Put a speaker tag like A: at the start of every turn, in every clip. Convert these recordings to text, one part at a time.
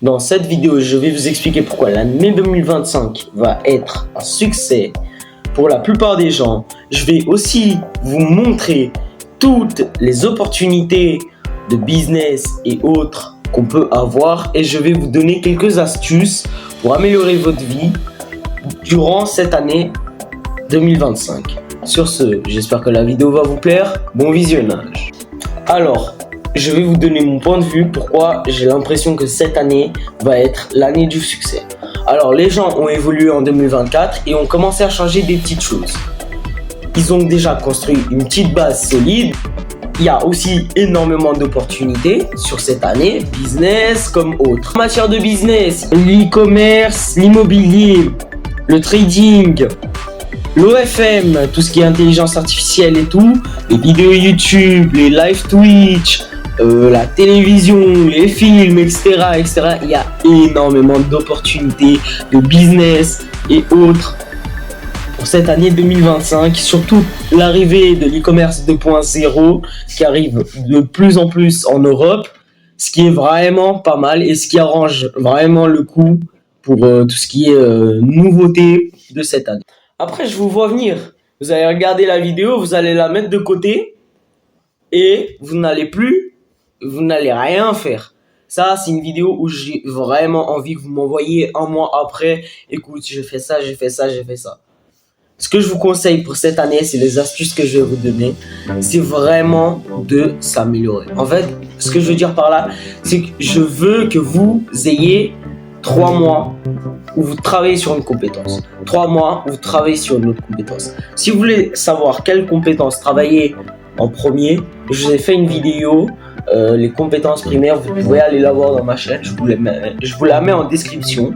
A: Dans cette vidéo, je vais vous expliquer pourquoi l'année 2025 va être un succès pour la plupart des gens. Je vais aussi vous montrer toutes les opportunités de business et autres qu'on peut avoir et je vais vous donner quelques astuces pour améliorer votre vie durant cette année 2025. Sur ce, j'espère que la vidéo va vous plaire. Bon visionnage. Alors, je vais vous donner mon point de vue pourquoi j'ai l'impression que cette année va être l'année du succès. Alors, les gens ont évolué en 2024 et ont commencé à changer des petites choses. Ils ont déjà construit une petite base solide. Il y a aussi énormément d'opportunités sur cette année, business comme autre. En matière de business, l'e-commerce, l'immobilier, le trading, l'OFM, tout ce qui est intelligence artificielle et tout, les vidéos YouTube, les live Twitch, la télévision, les films, etc. Il y a énormément d'opportunités de business et autres pour cette année 2025, surtout l'arrivée de l'e-commerce 2.0 qui arrive de plus en plus en Europe, ce qui est vraiment pas mal et ce qui arrange vraiment le coup pour tout ce qui est nouveauté de cette année. Après, je vous vois venir. Vous allez regarder la vidéo, vous allez la mettre de côté et vous n'allez rien faire. Ça, c'est une vidéo où j'ai vraiment envie que vous m'envoyiez un mois après. Écoute, j'ai fait ça. Ce que je vous conseille pour cette année, c'est les astuces que je vais vous donner. C'est vraiment de s'améliorer. En fait, ce que je veux dire par là, c'est que je veux que vous ayez 3 mois où vous travaillez sur une compétence. 3 mois où vous travaillez sur une autre compétence. Si vous voulez savoir quelle compétence travailler en premier, je vous ai fait une vidéo, les compétences primaires, vous pouvez aller la voir dans ma chaîne, je vous la mets en description.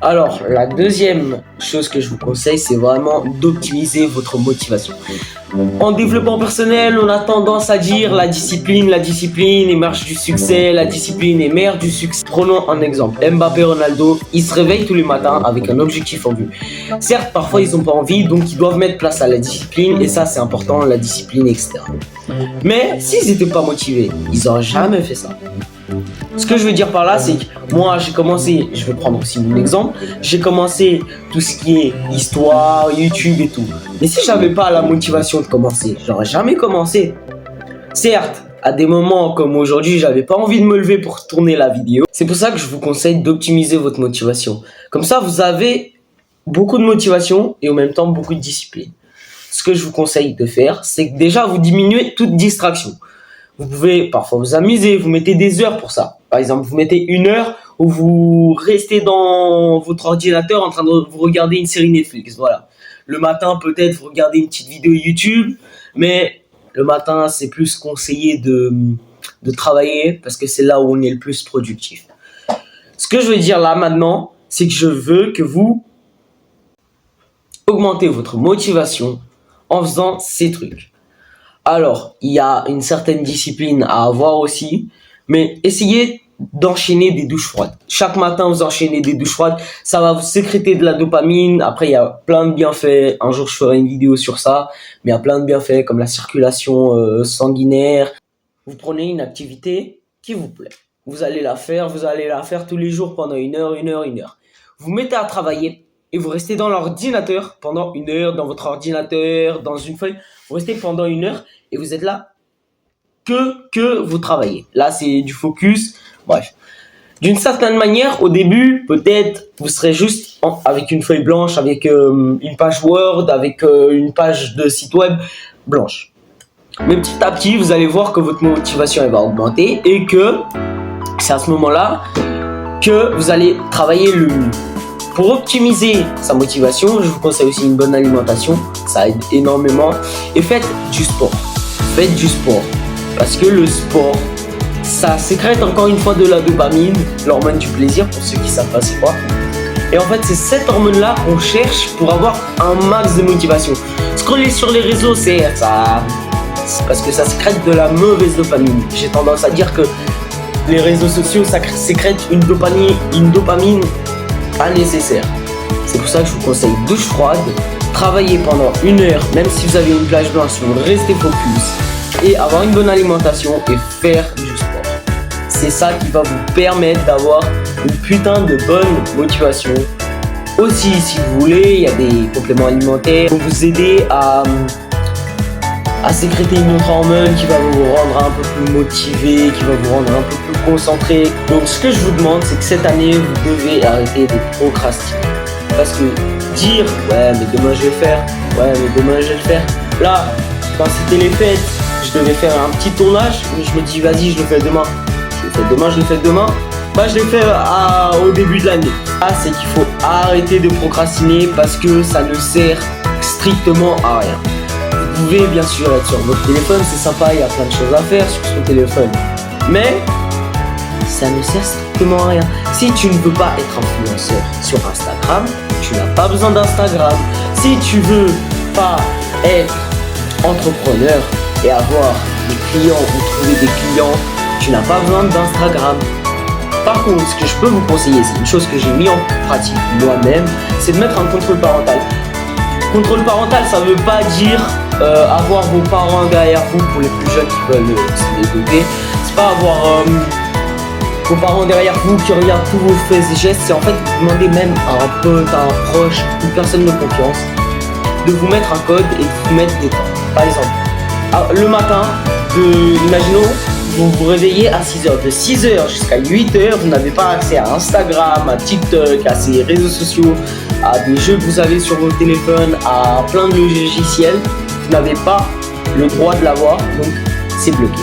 A: Alors, la deuxième chose que je vous conseille, c'est vraiment d'optimiser votre motivation. En développement personnel, on a tendance à dire la discipline est mère du succès, la discipline est mère du succès. Prenons un exemple, Mbappé, Ronaldo, ils se réveillent tous les matins avec un objectif en vue. Certes, parfois ils n'ont pas envie, donc ils doivent mettre place à la discipline, et ça c'est important, la discipline, etc. Mais s'ils n'étaient pas motivés, ils n'auraient jamais fait ça. Ce que je veux dire par là, c'est que moi j'ai commencé, je vais prendre aussi mon exemple, j'ai commencé tout ce qui est histoire, YouTube et tout. Mais si j'avais pas la motivation de commencer, j'aurais jamais commencé. Certes, à des moments comme aujourd'hui, j'avais pas envie de me lever pour tourner la vidéo. C'est pour ça que je vous conseille d'optimiser votre motivation. Comme ça, vous avez beaucoup de motivation et en même temps beaucoup de discipline. Ce que je vous conseille de faire, c'est que déjà vous diminuez toute distraction. Vous pouvez parfois vous amuser, vous mettez des heures pour ça. Par exemple, vous mettez 1 heure où vous restez dans votre ordinateur en train de vous regarder une série Netflix. Voilà. Le matin, peut-être, vous regardez une petite vidéo YouTube, mais le matin, c'est plus conseillé de travailler parce que c'est là où on est le plus productif. Ce que je veux dire là maintenant, c'est que je veux que vous augmentez votre motivation en faisant ces trucs. Alors, il y a une certaine discipline à avoir aussi, mais essayez d'enchaîner des douches froides. Chaque matin, vous enchaînez des douches froides, ça va vous sécréter de la dopamine. Après, il y a plein de bienfaits. Un jour, je ferai une vidéo sur ça, mais il y a plein de bienfaits comme la circulation sanguinaire. Vous prenez une activité qui vous plaît. Vous allez la faire tous les jours pendant 1 heure. Vous mettez à travailler. Et vous restez dans l'ordinateur pendant 1 heure, dans votre ordinateur, dans une feuille. Vous restez pendant 1 heure et vous êtes là que vous travaillez. Là, c'est du focus. Bref. D'une certaine manière, au début, peut-être, vous serez juste avec une feuille blanche, avec une page Word, avec une page de site web blanche. Mais petit à petit, vous allez voir que votre motivation elle va augmenter et que c'est à ce moment-là que vous allez travailler le mieux. Pour optimiser sa motivation, je vous conseille aussi une bonne alimentation, ça aide énormément. Et faites du sport. Parce que le sport, ça sécrète encore une fois de la dopamine, l'hormone du plaisir pour ceux qui savent pas c'est quoi. Et en fait, c'est cette hormone-là qu'on cherche pour avoir un max de motivation. Scroller sur les réseaux, c'est parce que ça sécrète de la mauvaise dopamine. J'ai tendance à dire que les réseaux sociaux, ça sécrète une dopamine pas nécessaire. C'est pour ça que je vous conseille douche froide, travailler pendant 1 heure, même si vous avez une plage blanche, vous restez focus et avoir une bonne alimentation et faire du sport. c'est ça qui va vous permettre d'avoir une putain de bonne motivation. Aussi, si vous voulez, il y a des compléments alimentaires pour vous aider à sécréter une autre hormone qui va vous rendre un peu plus motivé, qui va vous rendre un peu plus concentré. Donc ce que je vous demande, c'est que cette année, vous devez arrêter de procrastiner. Parce que dire « ouais mais demain je vais le faire, ouais mais demain je vais le faire ». Là, quand c'était les fêtes, je devais faire un petit tournage, je me dis vas-y je le fais demain. Je le fais demain, je le fais demain. Bah je l'ai fait au début de l'année. Là c'est qu'il faut arrêter de procrastiner parce que ça ne sert strictement à rien. Vous pouvez bien sûr être sur votre téléphone, c'est sympa, il y a plein de choses à faire sur son téléphone. Mais ça ne sert strictement à rien. Si tu ne veux pas être influenceur sur Instagram, tu n'as pas besoin d'Instagram. Si tu veux pas être entrepreneur et avoir des clients ou trouver des clients, tu n'as pas besoin d'Instagram. Par contre, ce que je peux vous conseiller, c'est une chose que j'ai mis en pratique moi-même, c'est de mettre un contrôle parental. Contrôle parental, ça veut pas dire avoir vos parents derrière vous pour les plus jeunes qui veulent se développer. C'est pas avoir vos parents derrière vous qui regardent tous vos faits et gestes. C'est en fait vous demandez même à un pote, à un proche, une personne de confiance, de vous mettre un code et de vous mettre des temps. Par exemple, le matin, imaginons, vous vous réveillez à 6h. De 6h jusqu'à 8h, vous n'avez pas accès à Instagram, à TikTok, à ces réseaux sociaux, à des jeux que vous avez sur vos téléphones, à plein de logiciels. Vous n'avez pas le droit de l'avoir, donc c'est bloqué.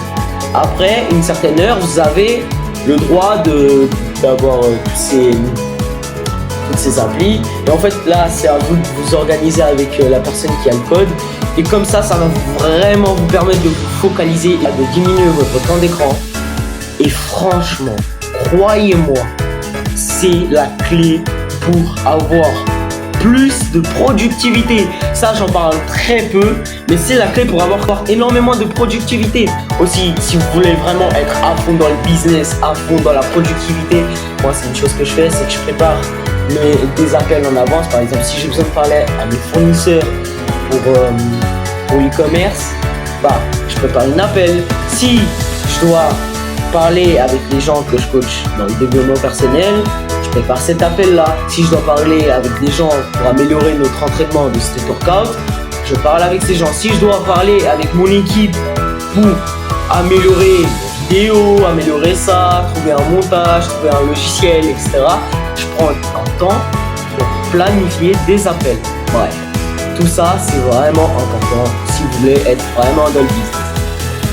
A: Après une certaine heure, vous avez le droit d'avoir toutes ces applis. Et en fait, là, c'est à vous de vous organiser avec la personne qui a le code. Et comme ça va vraiment vous permettre de vous focaliser et de diminuer votre temps d'écran. Et franchement, croyez-moi, c'est la clé pour avoir plus de productivité. Ça, j'en parle très peu, mais c'est la clé pour avoir énormément de productivité. Aussi, si vous voulez vraiment être à fond dans le business, à fond dans la productivité, moi, c'est une chose que je fais, c'est que je prépare des appels en avance. Par exemple, si j'ai besoin de parler à mes fournisseurs pour e-commerce, je prépare un appel. Si je dois parler avec les gens que je coach dans le développement personnel, je prépare cet appel-là. Si je dois parler avec des gens pour améliorer notre entraînement de street workout, je parle avec ces gens. Si je dois parler avec mon équipe pour améliorer mes vidéos, améliorer ça, trouver un montage, trouver un logiciel, etc., je prends un temps pour planifier des appels. Bref, tout ça, c'est vraiment important si vous voulez être vraiment dans le business.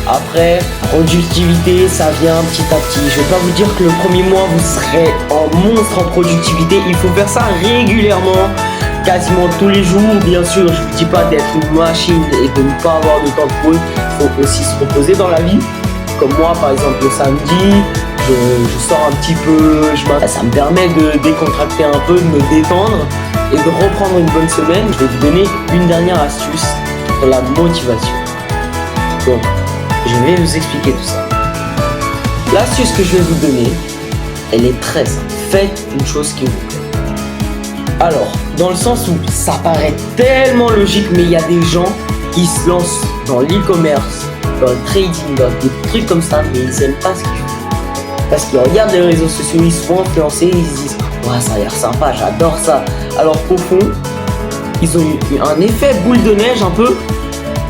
A: Après, productivité, ça vient petit à petit. Je vais pas vous dire que le premier mois, vous serez en monstre en productivité. Il faut faire ça régulièrement, quasiment tous les jours. Bien sûr, je vous dis pas d'être une machine et de ne pas avoir de temps de pause. Il faut aussi se reposer dans la vie. Comme moi, par exemple, le samedi, je sors un petit peu, ça me permet de décontracter un peu, de me détendre et de reprendre une bonne semaine. Je vais vous donner une dernière astuce pour la motivation. Donc, je vais vous expliquer tout ça. L'astuce que je vais vous donner, elle est très simple. Faites une chose qui vous plaît. Alors, dans le sens où ça paraît tellement logique, mais il y a des gens qui se lancent dans l'e-commerce, dans le trading, dans des trucs comme ça, mais ils n'aiment pas ce qu'ils font. Parce qu'ils regardent les réseaux sociaux, ils se font influencer, ils se disent « ouais, ça a l'air sympa, j'adore ça ». Alors qu'au fond, ils ont eu un effet boule de neige un peu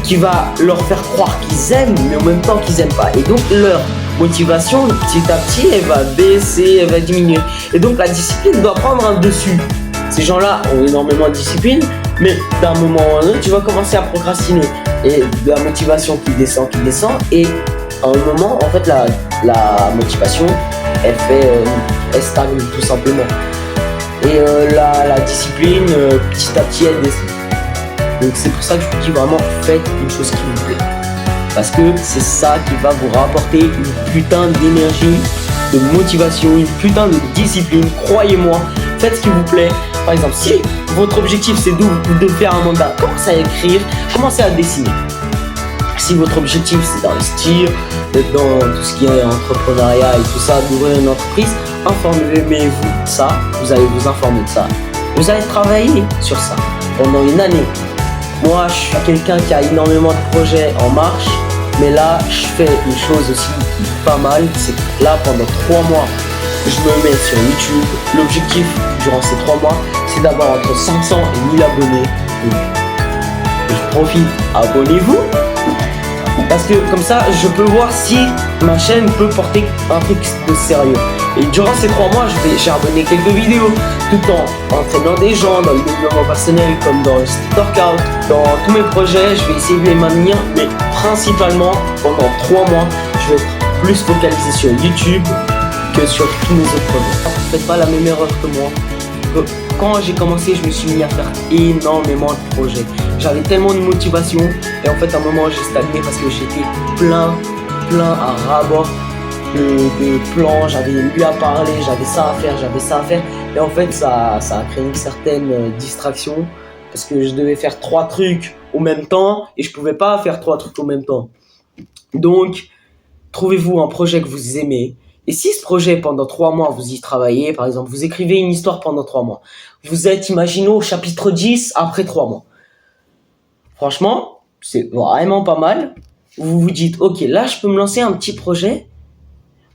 A: qui va leur faire croire qu'ils aiment, mais en même temps qu'ils n'aiment pas. Et donc leur motivation, petit à petit, elle va baisser, elle va diminuer. Et donc la discipline doit prendre un dessus. Ces gens-là ont énormément de discipline, mais d'un moment à un autre, tu vas commencer à procrastiner. Et de la motivation qui descend, et à un moment, en fait, la motivation, elle stagne tout simplement. Et la discipline, petit à petit, elle descend. Donc c'est pour ça que je vous dis vraiment, faites une chose qui vous plaît. Parce que c'est ça qui va vous rapporter une putain d'énergie, de motivation, une putain de discipline. Croyez-moi, faites ce qui vous plaît. Par exemple, si votre objectif c'est de faire un mandat, commencez à écrire, commencez à dessiner. Si votre objectif c'est d'investir, d'être dans tout ce qui est entrepreneuriat et tout ça, d'ouvrir une entreprise, informez-vous de ça, vous allez vous informer de ça. Vous allez travailler sur ça pendant une année. Moi, je suis quelqu'un qui a énormément de projets en marche, mais là, je fais une chose aussi pas mal, c'est que là, pendant 3 mois, je me mets sur YouTube. L'objectif durant ces 3 mois, c'est d'avoir entre 500 et 1000 abonnés. Donc, je profite, abonnez-vous. Parce que comme ça, je peux voir si ma chaîne peut porter un truc de sérieux. Et durant ces 3 mois, j'ai abonné quelques vidéos tout en entraînant des gens dans le développement personnel comme dans le street workout. Dans tous mes projets, je vais essayer de les maintenir. Mais principalement, pendant 3 mois, je vais être plus focalisé sur YouTube que sur tous mes autres projets. Ne faites pas la même erreur que moi. Quand j'ai commencé, je me suis mis à faire énormément de projets. J'avais tellement de motivation et en fait à un moment j'ai stagné parce que j'étais plein à ras-bord de plans. J'avais lui à parler, j'avais ça à faire et en fait ça a créé une certaine distraction parce que je devais faire 3 trucs au même temps et je pouvais pas faire 3 trucs au même temps. Donc trouvez-vous un projet que vous aimez. Et si ce projet, pendant 3 mois, vous y travaillez, par exemple, vous écrivez une histoire pendant 3 mois, vous êtes, imaginons, au chapitre 10 après 3 mois. Franchement, c'est vraiment pas mal. Vous vous dites, ok, là, je peux me lancer un petit projet,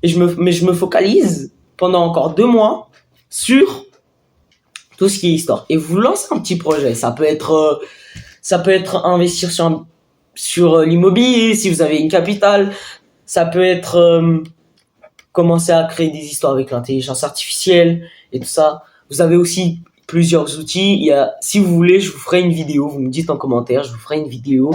A: et mais je me focalise pendant encore 2 mois sur tout ce qui est histoire. Et vous lancez un petit projet. Ça peut être investir sur l'immobilier, si vous avez une capitale. Ça peut être commencer à créer des histoires avec l'intelligence artificielle et tout ça. Vous avez aussi plusieurs outils. Si vous voulez, je vous ferai une vidéo. Vous me dites en commentaire, je vous ferai une vidéo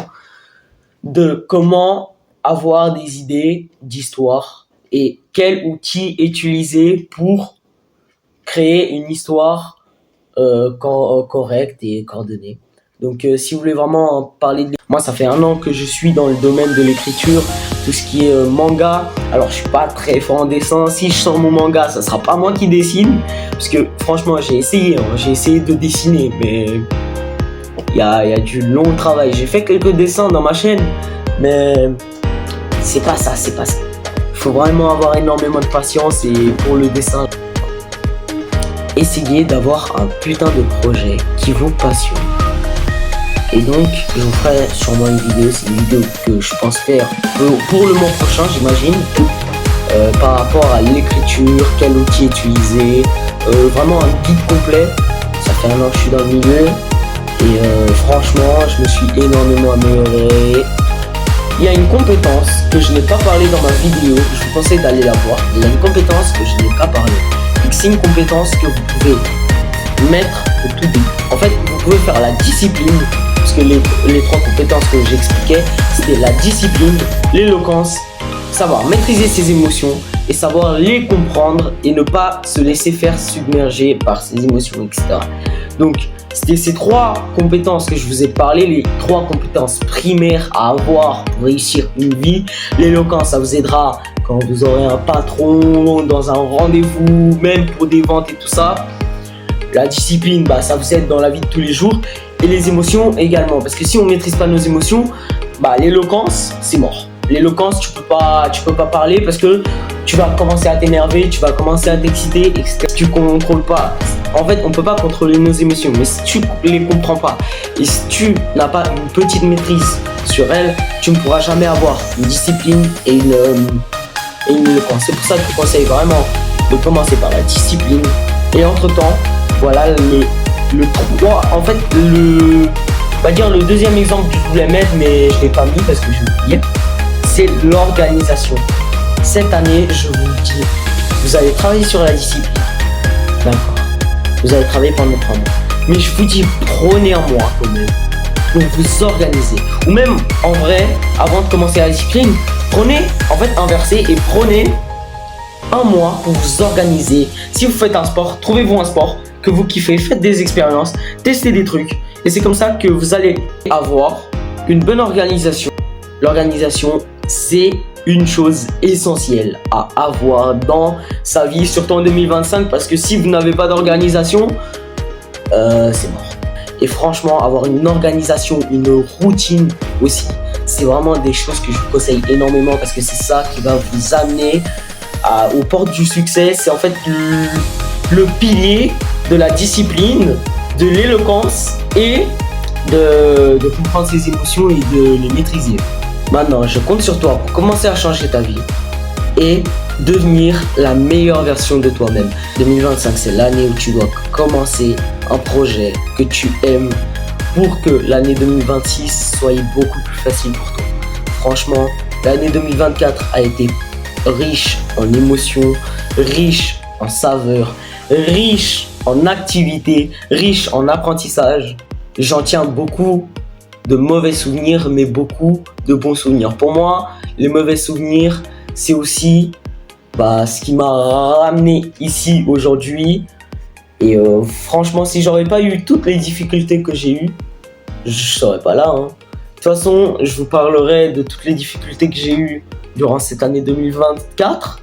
A: de comment avoir des idées d'histoire et quel outil utiliser pour créer une histoire correcte et coordonnée. Donc si vous voulez vraiment parler de... Moi, ça fait 1 an que je suis dans le domaine de l'écriture, tout ce qui est manga. Alors, je suis pas très fort en dessin. Si je sors mon manga, ça sera pas moi qui dessine. Parce que franchement, j'ai essayé de dessiner, mais il y a du long travail. J'ai fait quelques dessins dans ma chaîne, mais c'est pas ça. Il faut vraiment avoir énormément de patience et pour le dessin, essayez d'avoir un putain de projet qui vous passionne. Et donc, je vous ferai sûrement une vidéo. C'est une vidéo que je pense faire pour le mois prochain, j'imagine. Par rapport à l'écriture, quel outil utiliser. Vraiment un guide complet. Ça fait 1 an que je suis dans le milieu. Et franchement, je me suis énormément amélioré. Il y a une compétence que je n'ai pas parlé dans ma vidéo. Je vous conseille d'aller la voir. Il y a une compétence que je n'ai pas parlé. C'est une compétence que vous pouvez mettre au tout début. En fait, vous pouvez faire la discipline. Parce que les 3 compétences que j'expliquais, c'était la discipline, l'éloquence, savoir maîtriser ses émotions et savoir les comprendre et ne pas se laisser faire submerger par ses émotions, etc. Donc, c'était ces 3 compétences que je vous ai parlé, les 3 compétences primaires à avoir pour réussir une vie. L'éloquence, ça vous aidera quand vous aurez un patron, dans un rendez-vous, même pour des ventes et tout ça. La discipline, ça vous aide dans la vie de tous les jours. Et les émotions également, parce que si on maîtrise pas nos émotions, l'éloquence, c'est mort. L'éloquence, tu peux pas parler parce que tu vas commencer à t'énerver, tu vas commencer à t'exciter, etc. Si tu contrôles pas, en fait, on peut pas contrôler nos émotions, mais si tu les comprends pas et si tu n'as pas une petite maîtrise sur elles, tu ne pourras jamais avoir une discipline et une éloquence. C'est pour ça que je vous conseille vraiment de commencer par la discipline et entre-temps, voilà le 3, en fait, le deuxième exemple que je voulais mettre, mais je l'ai pas mis parce que j'ai oublié, c'est l'organisation. Cette année, je vous dis, vous allez travailler sur la discipline, d'accord, vous allez travailler pendant 3 mois, mais je vous dis, prenez un mois quand même pour vous organiser, ou même, en vrai, avant de commencer la discipline, inversez et prenez 1 mois pour vous organiser. Si vous faites un sport, trouvez-vous un sport que vous kiffez, faites des expériences, testez des trucs. Et c'est comme ça que vous allez avoir une bonne organisation. L'organisation, c'est une chose essentielle à avoir dans sa vie, surtout en 2025, parce que si vous n'avez pas d'organisation, c'est mort. Et franchement, avoir une organisation, une routine aussi, c'est vraiment des choses que je vous conseille énormément parce que c'est ça qui va vous amener aux portes du succès. C'est en fait le pilier de la discipline, de l'éloquence et de comprendre ses émotions et de les maîtriser. Maintenant, je compte sur toi pour commencer à changer ta vie. et devenir la meilleure version de toi-même. 2025, c'est l'année où tu dois commencer un projet que tu aimes pour que l'année 2026 soit beaucoup plus facile pour toi. Franchement, l'année 2024 a été riche en émotions, riche en saveurs, riche en activités, riche en apprentissage. J'en tiens beaucoup de mauvais souvenirs, mais beaucoup de bons souvenirs. Pour moi, les mauvais souvenirs, c'est aussi ce qui m'a ramené ici aujourd'hui. Et franchement, si j'aurais pas eu toutes les difficultés que j'ai eues, je serais pas là. De toute façon, je vous parlerai de toutes les difficultés que j'ai eues durant cette année 2024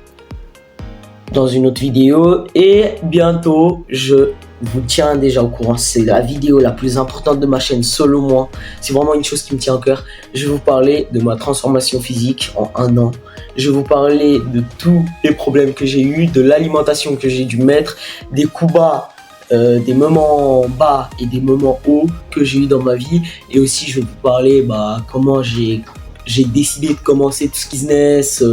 A: dans une autre vidéo. Et bientôt, je vous tiens déjà au courant. C'est la vidéo la plus importante de ma chaîne, selon moi. C'est vraiment une chose qui me tient au cœur. Je vais vous parler de ma transformation physique en 1 an. Je vais vous parler de tous les problèmes que j'ai eu, de l'alimentation que j'ai dû mettre, des coups bas, des moments bas et des moments hauts que j'ai eu dans ma vie. Et aussi, je vais vous parler comment j'ai décidé de commencer tout ce business,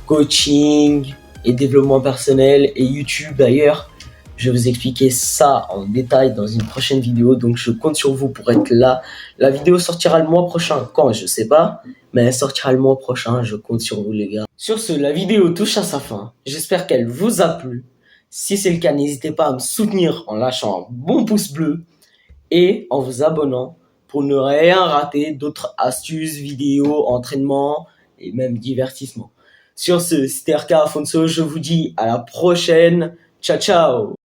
A: coaching et développement personnel et YouTube d'ailleurs. Je vais vous expliquer ça en détail dans une prochaine vidéo, donc je compte sur vous pour être là. La vidéo sortira le mois prochain, quand je sais pas, mais elle sortira le mois prochain, je compte sur vous les gars. Sur ce, la vidéo touche à sa fin, j'espère qu'elle vous a plu. Si c'est le cas, n'hésitez pas à me soutenir en lâchant un bon pouce bleu et en vous abonnant pour ne rien rater d'autres astuces, vidéos, entraînements et même divertissements. Sur ce, c'était RK Afonso, je vous dis à la prochaine. Ciao, ciao!